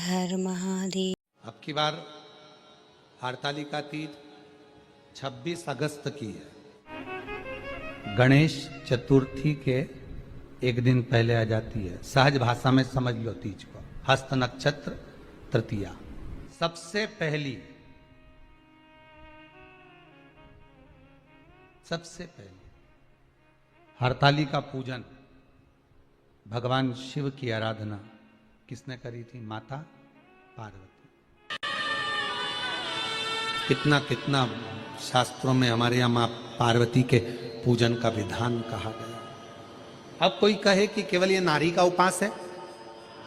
हर महादेव। अब की बार हरतालिका तीज 26 अगस्त की है। गणेश चतुर्थी के एक दिन पहले आ जाती है। सहज भाषा में समझ लो तीज को। हस्त नक्षत्र तृतीया सबसे पहली हरतालिका पूजन, भगवान शिव की आराधना किसने करी थी? माता पार्वती। कितना कितना शास्त्रों में हमारे यहाँ माँ पार्वती के पूजन का विधान कहा गया। अब कोई कहे कि केवल ये नारी का उपास है,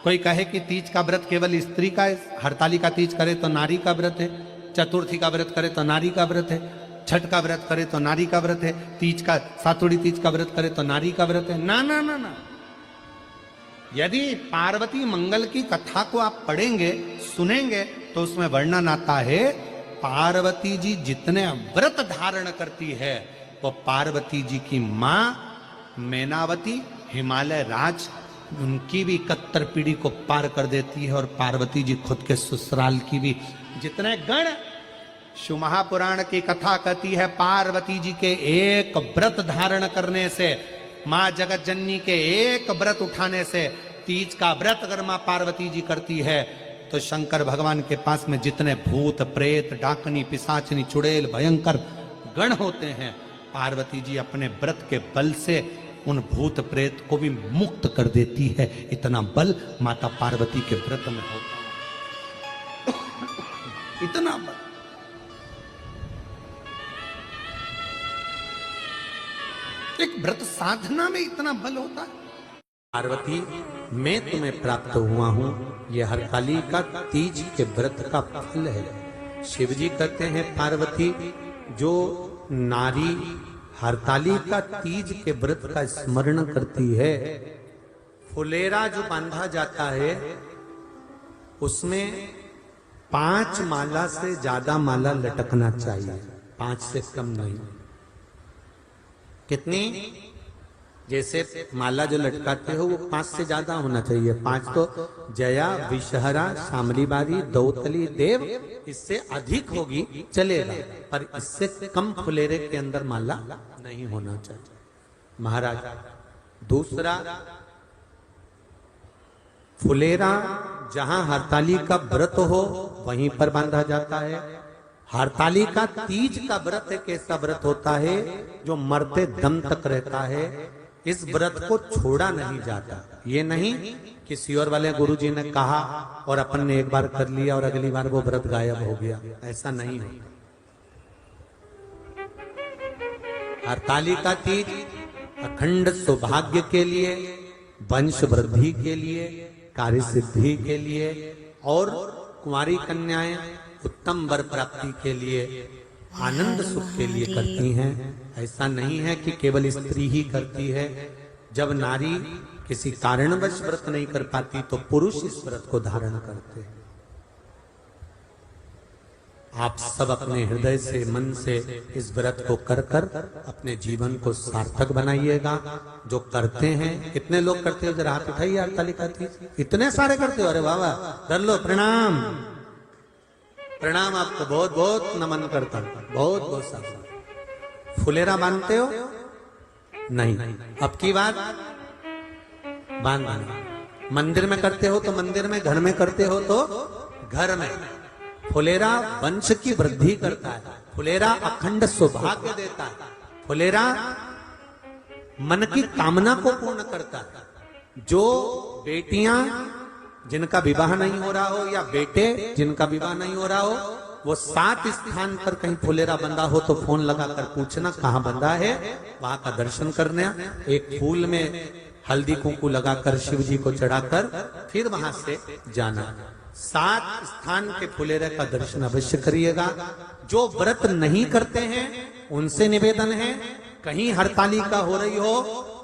कोई कहे कि तीज का व्रत केवल स्त्री का है, हरतालिका तीज करे तो नारी का व्रत है, चतुर्थी का व्रत करे तो नारी का व्रत है, छठ का व्रत करे तो नारी का व्रत है, तीज का सातुड़ी तीज का व्रत करे तो नारी का व्रत है। ना ना ना ना, यदि पार्वती मंगल की कथा को आप पढ़ेंगे सुनेंगे तो उसमें वर्णन आता है पार्वती जी जितने व्रत धारण करती है वो पार्वती जी की मां मैनावती हिमालय राज उनकी भी 71 पीढ़ी को पार कर देती है और पार्वती जी खुद के ससुराल की भी। जितने गण शिव महापुराण की कथा कहती है पार्वती जी के एक व्रत धारण करने से, मां जगत जननी के एक व्रत उठाने से, तीज का व्रत अगर मां पार्वती जी करती है तो शंकर भगवान के पास में जितने भूत प्रेत डाकनी पिशाचनी चुड़ैल भयंकर गण होते हैं, पार्वती जी अपने व्रत के बल से उन भूत प्रेत को भी मुक्त कर देती है। इतना बल माता पार्वती के व्रत में होता है। इतना बल। एक व्रत साधना में इतना बल होता है। पार्वती मैं तुम्हें प्राप्त हुआ हूं, यह हरतालिका तीज के व्रत का फल है। शिव जी कहते हैं पार्वती जो नारी हरतालिका तीज के व्रत का स्मरण करती है, फुलेरा जो बांधा जाता है उसमें 5 माला से ज्यादा माला लटकना चाहिए, 5 से कम नहीं। कितनी? जैसे माला जो लटकाते हो वो 5 से ज्यादा होना चाहिए। 5 तो जया विषहरा शामली बारी दौतली देव, इससे अधिक होगी चलेगा, पर इससे कम फुलेरे के अंदर माला नहीं होना चाहिए महाराज। दूसरा, फुलेरा जहां हरतालिका व्रत हो वहीं पर बांधा जाता है। हरतालिका तीज का व्रत एक ऐसा व्रत होता है जो मरते दम तक रहता है। इस व्रत को छोड़ा नहीं जाता। ये नहीं कि सियोर वाले गुरुजी ने कहा और अपन ने एक बार कर लिया और अगली बार वो व्रत गायब हो गया, ऐसा नहीं होता। हरतालिका तीज अखंड सौभाग्य के लिए, वंश वृद्धि के लिए, कार्य सिद्धि के लिए और कुंवारी कन्याएं उत्तम वर प्राप्ति के लिए, आनंद सुख के लिए करती हैं। ऐसा नहीं है कि केवल स्त्री ही करती है। जब नारी किसी कारणवश व्रत नहीं कर पाती तो पुरुष इस व्रत को धारण करते हैं। आप सब अपने हृदय से मन से इस व्रत को कर कर अपने जीवन को सार्थक बनाइएगा। जो करते हैं, कितने लोग करते हो? जरा हाथ उठाइए। हरतालिका तीज इतने सारे करते हो? अरे बाबा कर लो, प्रणाम प्रणाम, आपको बहुत बहुत नमन करता हूं, बहुत बहुत सारा। फुलेरा बांधते हो? नहीं, अब की बात बांधना। मंदिर में करते हो तो मंदिर में, घर में करते हो तो घर में। फुलेरा वंश की वृद्धि करता है, फुलेरा अखंड सौभाग्य देता है, फुलेरा मन की कामना को पूर्ण करता है। जो बेटियां जिनका विवाह नहीं हो रहा हो या बेटे जिनका विवाह नहीं हो रहा हो, वो 7 स्थान पर कहीं फुलेरा बंधा हो तो फोन लगाकर पूछना कहाँ बंधा है, वहां का दर्शन करना। एक फूल में हल्दी कुंकू लगाकर शिव जी को चढ़ाकर फिर वहां से जाना। 7 स्थान के फुलेरे का दर्शन अवश्य करिएगा। जो व्रत नहीं करते हैं उनसे निवेदन है, कहीं हरतालिका हो रही हो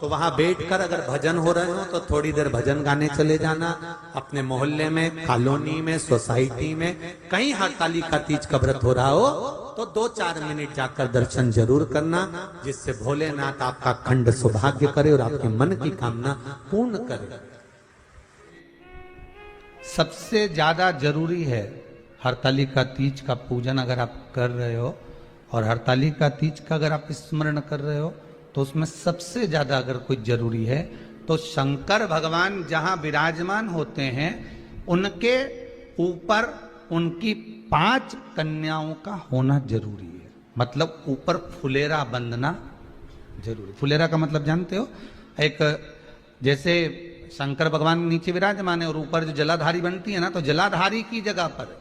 तो वहां बैठकर अगर भजन हो रहे हो तो थोड़ी देर भजन गाने चले जाना। अपने मोहल्ले में, कॉलोनी में, सोसाइटी में कहीं हरतालिका तीज का व्रत हो रहा हो तो 2-4 मिनट जाकर दर्शन जरूर करना, जिससे भोलेनाथ आपका अखंड सौभाग्य करे और आपके मन की कामना पूर्ण करे। सबसे ज्यादा जरूरी है हरतालिका तीज का पूजन अगर आप कर रहे हो और हरतालिका तीज का अगर आप स्मरण कर रहे हो तो उसमें सबसे ज्यादा अगर कोई जरूरी है तो शंकर भगवान जहां विराजमान होते हैं उनके ऊपर उनकी 5 कन्याओं का होना जरूरी है। मतलब ऊपर फुलेरा बंधना जरूरी। फुलेरा का मतलब जानते हो? एक जैसे शंकर भगवान नीचे विराजमान है और ऊपर जो जलाधारी बनती है ना, तो जलाधारी की जगह पर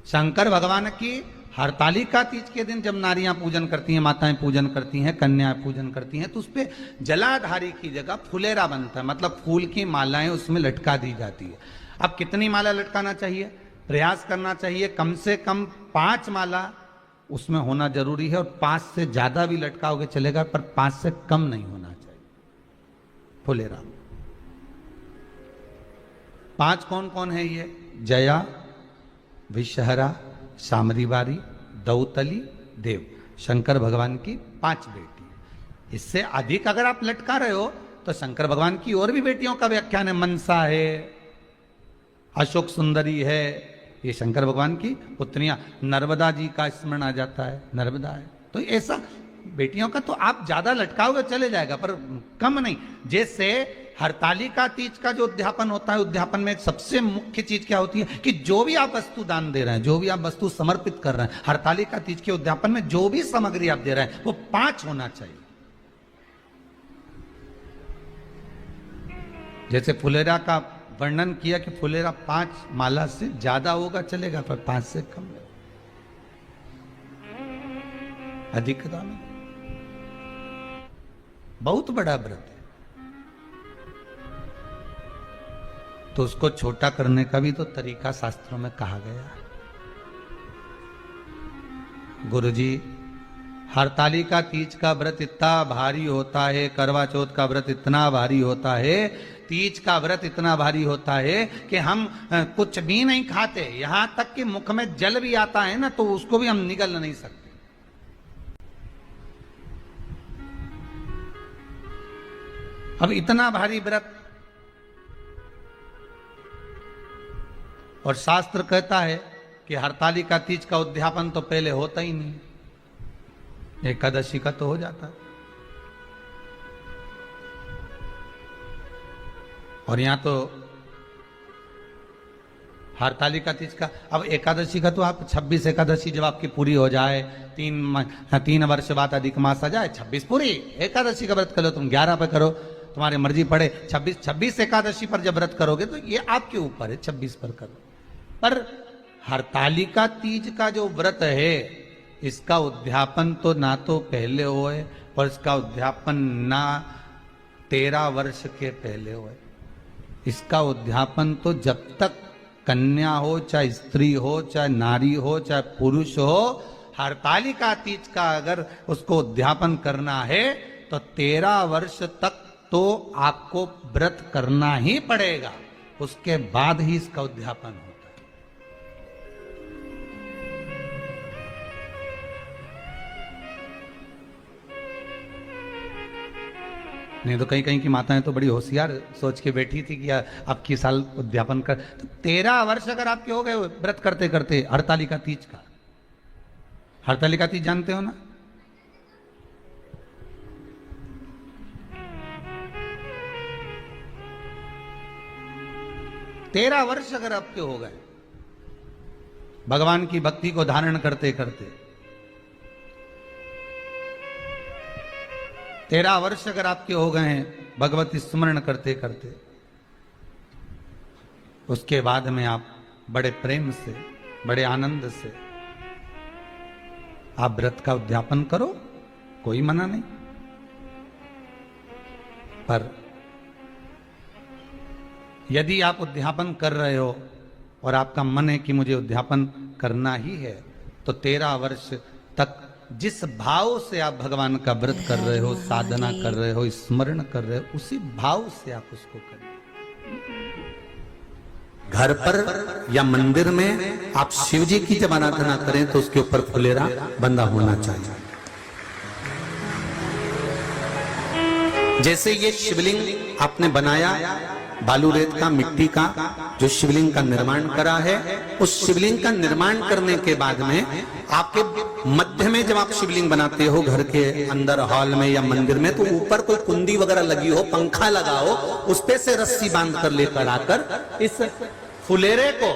शंकर भगवान की हरतालिका तीज के दिन जब नारियां पूजन करती हैं, माताएं पूजन करती हैं, कन्याएं पूजन करती हैं, तो उस पे जलाधारी की जगह फुलेरा बनता है। मतलब फूल की मालाएं उसमें लटका दी जाती है। अब कितनी माला लटकाना चाहिए? प्रयास करना चाहिए कम से कम 5 माला उसमें होना जरूरी है, और 5 से ज्यादा भी लटकाओगे चलेगा, पर 5 से कम नहीं होना चाहिए फुलेरा। 5 कौन कौन है ये? जया, विषहरा, सामरीवारी, दौतली, देव। शंकर भगवान की 5 बेटी। इससे अधिक अगर आप लटका रहे हो तो शंकर भगवान की और भी बेटियों का व्याख्यान है। मनसा है, अशोक सुंदरी है, ये शंकर भगवान की पुत्रियां। नर्मदा जी का स्मरण आ जाता है, नर्मदा है। तो ऐसा बेटियों का तो आप ज्यादा लटकाओगे चले जाएगा, पर कम नहीं। जैसे हरतालिका तीज का जो उद्यापन होता है, उद्यापन में सबसे मुख्य चीज क्या होती है कि जो भी आप वस्तु दान दे रहे हैं, जो भी आप वस्तु समर्पित कर रहे हैं, हरतालिका तीज के उद्यापन में जो भी सामग्री आप दे रहे हैं वो 5 होना चाहिए। जैसे फुलेरा का वर्णन किया कि फुलेरा 5 माला से ज्यादा होगा चलेगा, पर 5 से कम नहीं, अधिकता में। बहुत बड़ा व्रत है, तो उसको छोटा करने का भी तो तरीका शास्त्रों में कहा गया है। गुरुजी, हरतालिका तीज का व्रत इतना भारी होता है, करवा चौथ का व्रत इतना भारी होता है, तीज का व्रत इतना भारी होता है कि हम कुछ भी नहीं खाते, यहां तक कि मुख में जल भी आता है ना, तो उसको भी हम निगल नहीं सकते। अब इतना भारी व्रत, और शास्त्र कहता है कि हरतालिका तीज का उद्यापन तो पहले होता ही नहीं, एकादशी का तो हो जाता है। और यहां तो हरतालिका तीज का, अब एकादशी का तो आप 26 एकादशी जब आपकी पूरी हो जाए, 3 वर्ष बाद अधिक मास आ जाए, 26 पूरी एकादशी का व्रत करो, तुम 11 पे करो, तुम्हारी मर्जी पड़े। 26 एकादशी पर जब व्रत करोगे तो ये आपके ऊपर है, 26 पर करो। पर हरतालिका तीज का जो व्रत है, इसका उद्यापन तो ना तो पहले होए, और इसका उद्यापन ना 13 वर्ष के पहले होए। इसका उद्यापन तो जब तक कन्या हो, चाहे स्त्री हो, चाहे नारी हो, चाहे पुरुष हो, हरतालिका तीज का अगर उसको उद्यापन करना है तो 13 वर्ष तक तो आपको व्रत करना ही पड़ेगा, उसके बाद ही इसका उद्यापन होता है। नहीं तो कहीं कहीं की माताएं तो बड़ी होशियार सोच के बैठी थी कि अब की साल उद्यापन कर, तो 13 वर्ष अगर आपके हो गए व्रत करते करते हरतालिका तीज का। हरतालिका तीज जानते हो ना? तेरह वर्ष अगर आपके हो गए भगवान की भक्ति को धारण करते करते, 13 वर्ष अगर आपके हो गए हैं भगवती स्मरण करते करते, उसके बाद में आप बड़े प्रेम से, बड़े आनंद से आप व्रत का उद्यापन करो, कोई मना नहीं। पर यदि आप उद्यापन कर रहे हो और आपका मन है कि मुझे उद्यापन करना ही है, तो 13 वर्ष तक जिस भाव से आप भगवान का व्रत कर रहे हो, साधना कर रहे हो, स्मरण कर रहे हो, उसी भाव से आप उसको करें। घर पर या मंदिर में आप शिव जी की जब आराधना करें तो उसके ऊपर फुलेरा बंधा होना चाहिए। जैसे ये शिवलिंग आपने बनाया, बालू रेत का, मिट्टी का जो शिवलिंग का निर्माण करा है, उस शिवलिंग का निर्माण करने के बाद में आपके मध्य में जब आप शिवलिंग बनाते हो घर के अंदर हॉल में या मंदिर में, तो ऊपर कोई कुंडी वगैरह लगी हो, पंखा लगा हो, उस पे से रस्सी बांध कर लेकर आकर इस फुलेरे को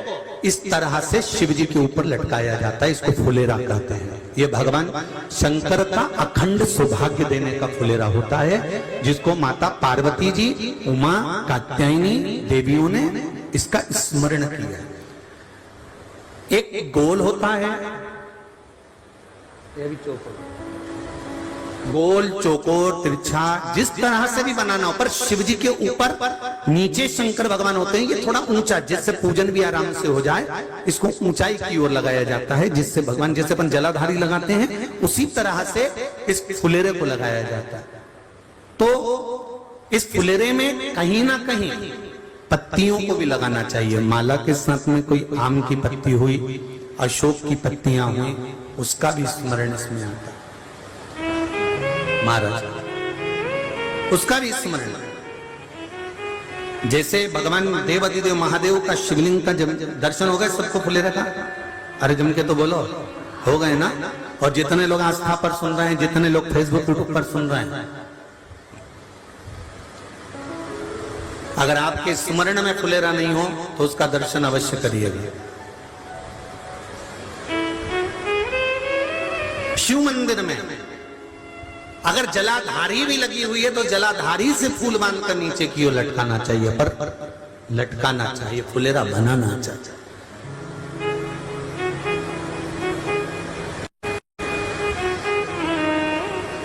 इस तरह से शिव जी के ऊपर लटकाया जाता है। इसको फुलेरा कहते हैं। ये भगवान शंकर का अखंड सौभाग्य देने का फुलेरा होता है, जिसको माता पार्वती जी, उमा, कात्यायनी देवियों ने इसका स्मरण किया। एक गोल होता है, ये भी चौकोर, गोल, चौकोर, तिरछा, जिस तरह से भी बनाना हो, पर शिव जी के ऊपर नीचे शंकर भगवान होते हैं। ये थोड़ा ऊंचा, जिससे पूजन भी आराम से हो जाए, इसको ऊंचाई की ओर लगाया जाता है, जिससे भगवान, जैसे अपन जलाधारी लगाते हैं, उसी तरह से इस फुलेरे को लगाया जाता है। तो इस फुलेरे में कहीं ना कहीं पत्तियों को भी लगाना चाहिए। माला के साथ में कोई आम की पत्ती हुई, अशोक की पत्तियां हुई, उसका भी स्मरण इसमें आता है महाराज, उसका भी स्मरण। जैसे भगवान देवाधिदेव महादेव का शिवलिंग का जब दर्शन हो गए सबको फुलेरा का, अरे जम के तो बोलो, हो गए ना। और जितने लोग आस्था पर सुन रहे हैं, जितने लोग फेसबुक यूट्यूब पर सुन रहे हैं, अगर आपके स्मरण में फुलेरा नहीं हो तो उसका दर्शन अवश्य करिएगा। शिव मंदिर में अगर जलाधारी भी लगी हुई है तो जलाधारी से फूल बांधकर नीचे की ओर लटकाना चाहिए, पर लटकाना चाहिए, फुलेरा बनाना चाहिए।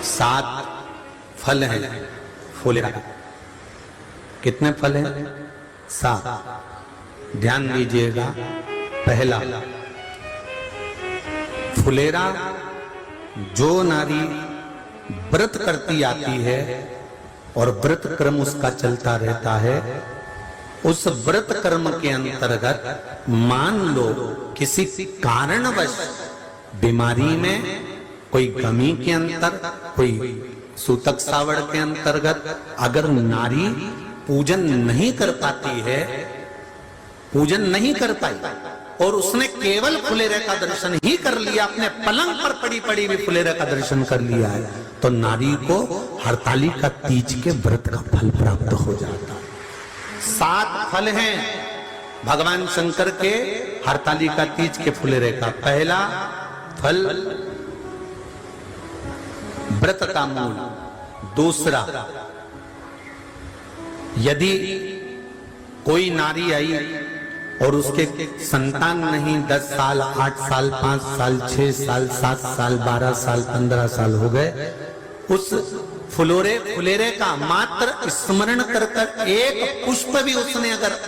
सात फल हैं फुलेरा। कितने फल हैं? सात। ध्यान दीजिएगा। पहला, फुलेरा जो नारी व्रत करती आती है और व्रत कर्म उसका चलता रहता है, उस व्रत कर्म के अंतर्गत मान लो किसी कारणवश बीमारी में, कोई गमी के अंतर, कोई सूतक सावड़ के अंतर्गत अगर नारी पूजन नहीं कर पाती है, पूजन नहीं कर पाई और उसने केवल फुलेरे का दर्शन ही कर लिया, अपने पलंग पर पड़ी पड़ी भी फुलेरे का दर्शन कर लिया है, तो नारी को हरतालिका तीज के व्रत का फल प्राप्त हो जाता है। सात फल हैं भगवान शंकर के हरतालिका तीज के फुलेरे का। पहला फल व्रत का मूल। दूसरा, यदि कोई नारी आई और उसके संतान नहीं, 10 साल, 8 साल, 5 साल, 6 साल, 7 साल, 12 साल, 15 साल हो गए, उस फुलेरे का मात्र स्मरण कर कर एक पुष्प भी उसने अगर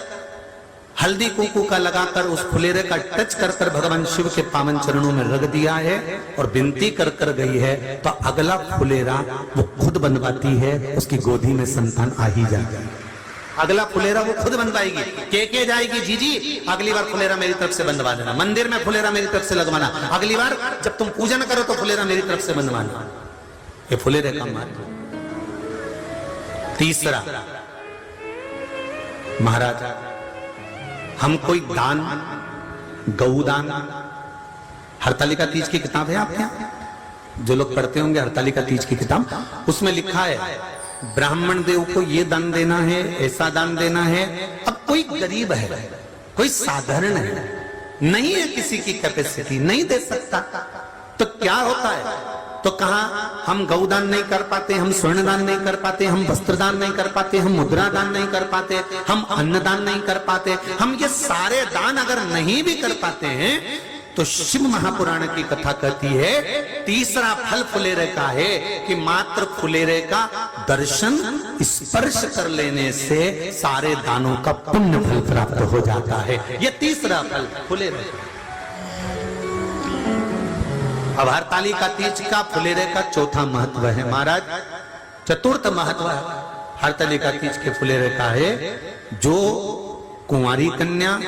हल्दी कुंकू का लगाकर उस फुलेरे का टच कर कर भगवान शिव के पावन चरणों में रख दिया है और विनती कर कर गई है, तो अगला फुलेरा वो खुद बनवाती है, उसकी गोदी में संतान आ ही जाएगा। अगला फुलेरा वो खुद बनवाएगी, के जाएगी, जीजी अगली बार फुलेरा मेरी तरफ से बनवा देना, मंदिर में फुलेरा मेरी तरफ से लगवाना, अगली बार जब तुम पूजन करो तो फुलेरा मेरी तरफ से बनवाना। ये फुलेरे का महत्व। तीसरा, महाराज हम कोई दान, गौदान, हरतालिका तीज की किताब है आपके यहाँ, जो लोग पढ़ते होंगे हरतालिका तीज की किताब, उसमें लिखा है ब्राह्मण देव को ये दान देना है, ऐसा दान देना है। अब कोई गरीब है, कोई साधारण है, नहीं है किसी की कैपेसिटी, नहीं दे सकता, तो क्या होता है? तो कहा हम गौदान नहीं कर पाते, हम स्वर्णदान नहीं कर पाते, हम वस्त्रदान नहीं कर पाते, हम मुद्रा दान नहीं कर पाते, हम अन्नदान नहीं कर पाते, हम ये सारे दान अगर नहीं भी कर पाते हैं, तो शिव महापुराण की कथा कहती है तीसरा फल फुलेरे का है कि मात्र फुलेरे का दर्शन, स्पर्श कर लेने से सारे दानों का पुण्य फल प्राप्त हो जाता है। ये तीसरा फल फुलेरे। अब हरतालिका तीज का फुलेरे का चौथा महत्व है महाराज। चतुर्थ महत्व हरतालिका तीज के फुलेरे का है, जो कुंवारी कन्या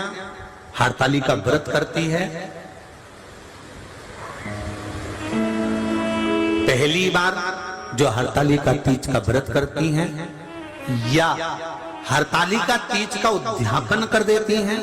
हरतालिका व्रत करती है, पहली बार जो हरतालिका तीज का व्रत करती हैं, या हरतालिका तीज का उद्यापन कर देती हैं